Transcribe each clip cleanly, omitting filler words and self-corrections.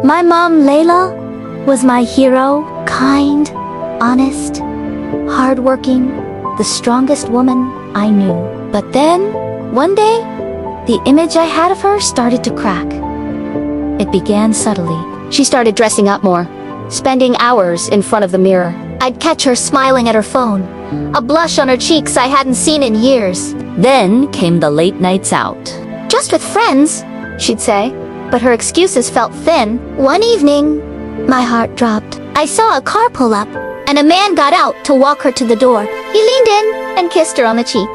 My mom, Layla, was my hero, kind, honest, hardworking, the strongest woman I knew. But then, one day, the image I had of her started to crack. It began subtly. She started dressing up more, spending hours in front of the mirror. I'd catch her smiling at her phone, a blush on her cheeks I hadn't seen in years. Then came the late nights out. Just with friends, she'd say, but her excuses felt thin. One evening, my heart dropped. I saw a car pull up, and a man got out to walk her to the door. He leaned in and kissed her on the cheek.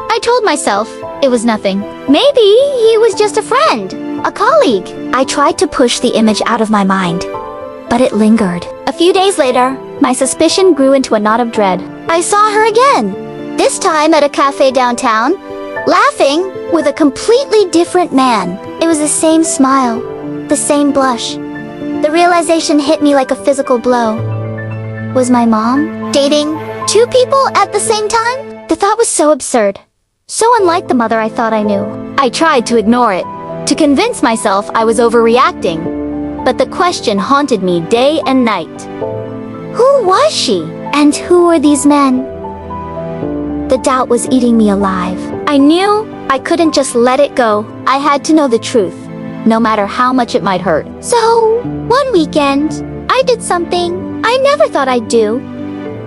I told myself it was nothing. Maybe he was just a friend, a colleague. I tried to push the image out of my mind, but it lingered. A few days later, my suspicion grew into a knot of dread. I saw her again, this time at a cafe downtown, laughing with a completely different man. It was the same smile, the same blush. The realization hit me like a physical blow. Was my mom dating two people at the same time? The thought was so absurd, so unlike the mother I thought I knew. I tried to ignore it, to convince myself I was overreacting. But the question haunted me day and night. Who was she? And who were these men? The doubt was eating me alive. I knew I couldn't just let it go. I had to know the truth, no matter how much it might hurt. So, one weekend, I did something I never thought I'd do.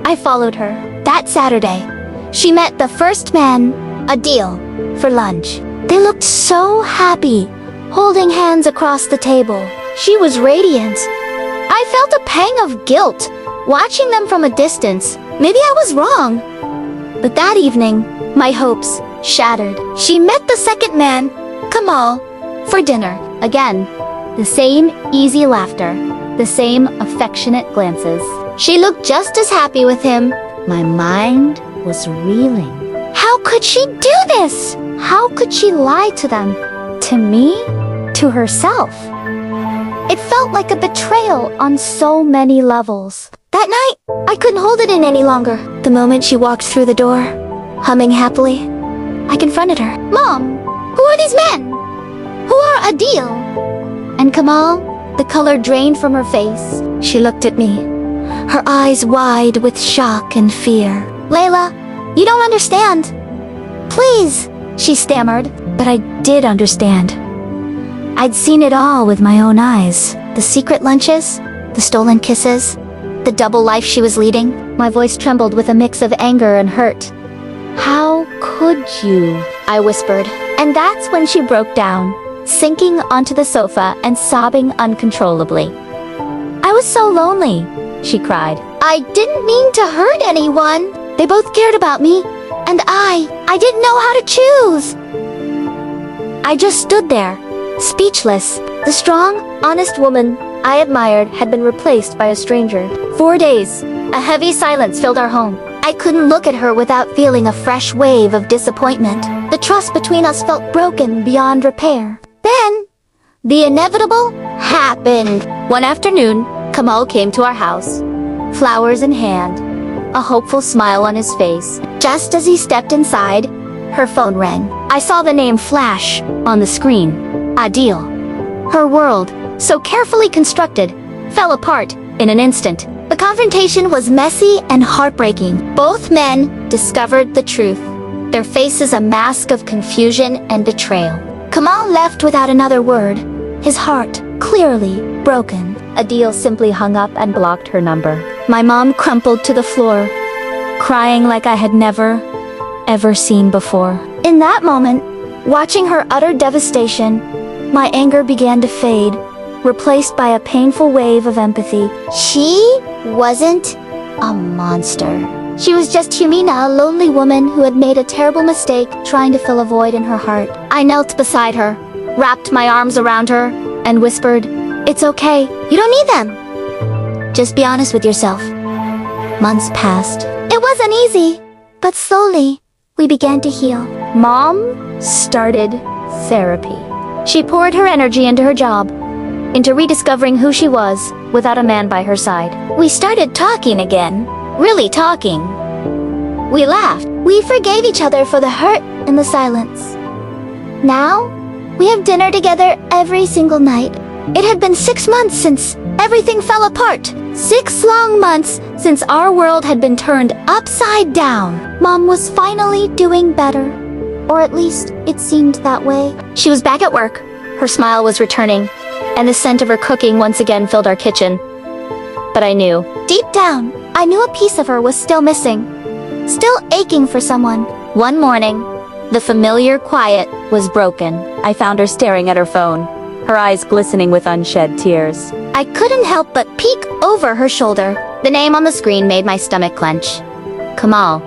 I followed her. That Saturday, she met the first man, Adil, for lunch. They looked so happy, holding hands across the table. She was radiant. I felt a pang of guilt, watching them from a distance. Maybe I was wrong. But that evening, my hopes shattered. She met the second man, Kamal, for dinner. Again, the same easy laughter, the same affectionate glances. She looked just as happy with him. My mind was reeling. How could she do this? How could she lie to them? To me? To herself? It felt like a betrayal on so many levels. That night, I couldn't hold it in any longer. The moment she walked through the door, humming happily, I confronted her. Mom, who are these men? Who are Adil and Kamal? The color drained from her face. She looked at me, her eyes wide with shock and fear. Layla, you don't understand. Please, she stammered. But I did understand. I'd seen it all with my own eyes. The secret lunches, the stolen kisses, the double life she was leading. My voice trembled with a mix of anger and hurt. How could you? I whispered. And that's when she broke down, sinking onto the sofa and sobbing uncontrollably. I was so lonely, she cried. I didn't mean to hurt anyone. They both cared about me, and I didn't know how to choose. I just stood there, speechless. The strong, honest woman I admired had been replaced by a stranger. 4 days, a heavy silence filled our home. I couldn't look at her without feeling a fresh wave of disappointment. The trust between us felt broken beyond repair. Then, the inevitable happened. One afternoon, Kamal came to our house, flowers in hand, a hopeful smile on his face. Just as he stepped inside, her phone rang. I saw the name flash on the screen. Adil. Her world, so carefully constructed, fell apart in an instant. The confrontation was messy and heartbreaking. Both men discovered the truth, their faces a mask of confusion and betrayal. Kamal left without another word, his heart clearly broken. Adil simply hung up and blocked her number. My mom crumpled to the floor, crying like I had never, ever seen before. In that moment, watching her utter devastation, my anger began to fade, replaced by a painful wave of empathy. She wasn't a monster. She was just Humina, a lonely woman who had made a terrible mistake trying to fill a void in her heart. I knelt beside her, wrapped my arms around her, and whispered, "It's okay. You don't need them. Just be honest with yourself." Months passed. It wasn't easy, but slowly, we began to heal. Mom started therapy. She poured her energy into her job, into rediscovering who she was without a man by her side. We started talking again, really talking. We laughed. We forgave each other for the hurt and the silence. Now, we have dinner together every single night, It had been 6 months since everything fell apart. 6 long months since our world had been turned upside down. Mom was finally doing better. Or at least, it seemed that way. She was back at work. Her smile was returning, and the scent of her cooking once again filled our kitchen. But I knew, deep down, I knew a piece of her was still missing. Still aching for someone. One morning, the familiar quiet was broken. I found her staring at her phone, her eyes glistening with unshed tears. I couldn't help but peek over her shoulder. The name on the screen made my stomach clench. Kamal.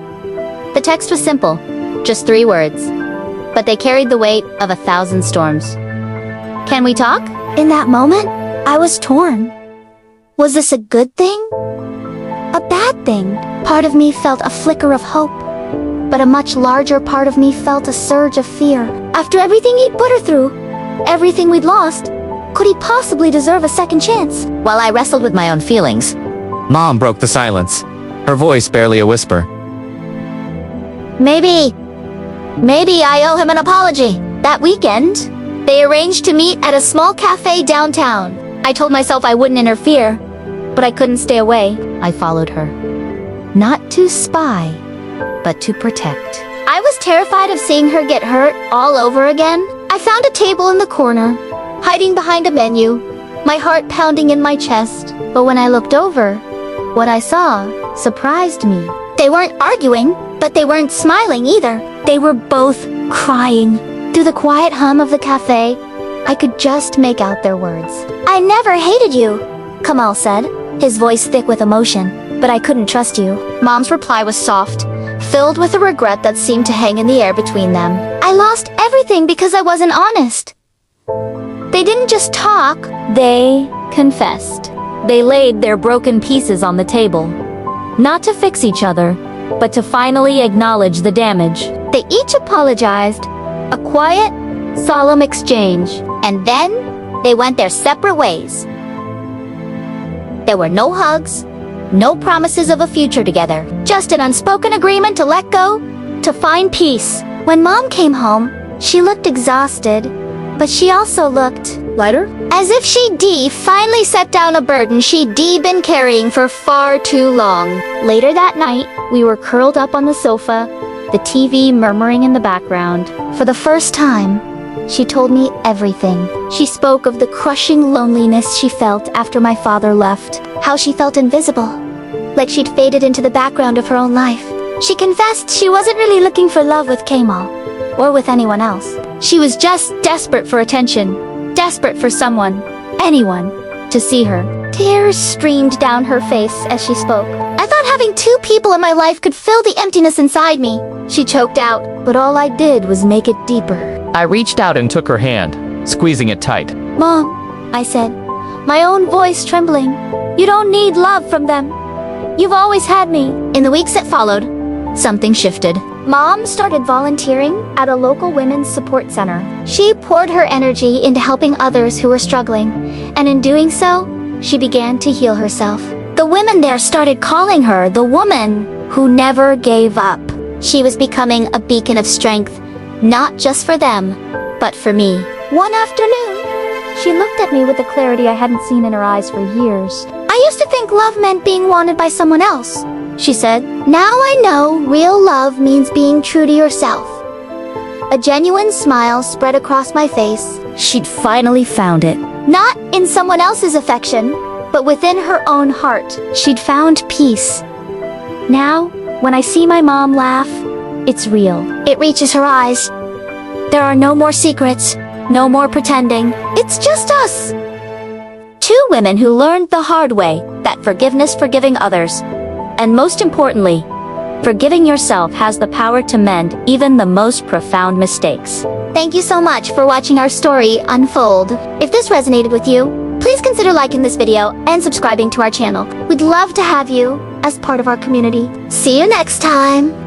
The text was simple, just 3 words. But they carried the weight of 1,000 storms. Can we talk? In that moment, I was torn. Was this a good thing? A bad thing? Part of me felt a flicker of hope, but a much larger part of me felt a surge of fear. After everything he'd put her through, everything we'd lost, could he possibly deserve a second chance? While I wrestled with my own feelings, Mom broke the silence, her voice barely a whisper. Maybe I owe him an apology. That weekend, they arranged to meet at a small cafe downtown. I told myself I wouldn't interfere, but I couldn't stay away. I followed her. Not to spy, but to protect. I was terrified of seeing her get hurt all over again. I found a table in the corner, hiding behind a menu, my heart pounding in my chest. But when I looked over, what I saw surprised me. They weren't arguing, but they weren't smiling either. They were both crying. Through the quiet hum of the cafe, I could just make out their words. I never hated you, Kamal said, his voice thick with emotion, but I couldn't trust you. Mom's reply was soft, filled with a regret that seemed to hang in the air between them. I lost everything because I wasn't honest. They didn't just talk, They confessed. They laid their broken pieces on the table. Not to fix each other, but to finally acknowledge the damage. they each apologized. A quiet, solemn exchange. And then, they went their separate ways. There were no hugs, no promises of a future together. Just an unspoken agreement to let go, to find peace. When Mom came home, she looked exhausted, but she also looked Lighter? as if she'd finally set down a burden she'd been carrying for far too long. Later that night, we were curled up on the sofa, the TV murmuring in the background. For the first time, she told me everything. She spoke of the crushing loneliness she felt after my father left, how she felt invisible, like she'd faded into the background of her own life. She confessed she wasn't really looking for love with Kamal, or with anyone else. She was just desperate for attention, desperate for someone, anyone, to see her. Tears streamed down her face as she spoke. I thought having 2 people in my life could fill the emptiness inside me, she choked out. But all I did was make it deeper. I reached out and took her hand, squeezing it tight. Mom, I said, my own voice trembling. You don't need love from them. You've always had me. In the weeks that followed, something shifted. Mom started volunteering at a local women's support center. She poured her energy into helping others who were struggling, and in doing so, she began to heal herself. The women there started calling her the woman who never gave up. She was becoming a beacon of strength, not just for them, but for me. One afternoon, she looked at me with a clarity I hadn't seen in her eyes for years. I used to think love meant being wanted by someone else, she said. Now I know real love means being true to yourself. A genuine smile spread across my face. She'd finally found it. Not in someone else's affection, but within her own heart. She'd found peace. Now, when I see my mom laugh, it's real. It reaches her eyes. There are no more secrets, no more pretending. It's just us. 2 women who learned the hard way that forgiveness, forgiving others, and most importantly, forgiving yourself has the power to mend even the most profound mistakes. Thank you so much for watching our story unfold. If this resonated with you, please consider liking this video and subscribing to our channel. We'd love to have you as part of our community. See you next time.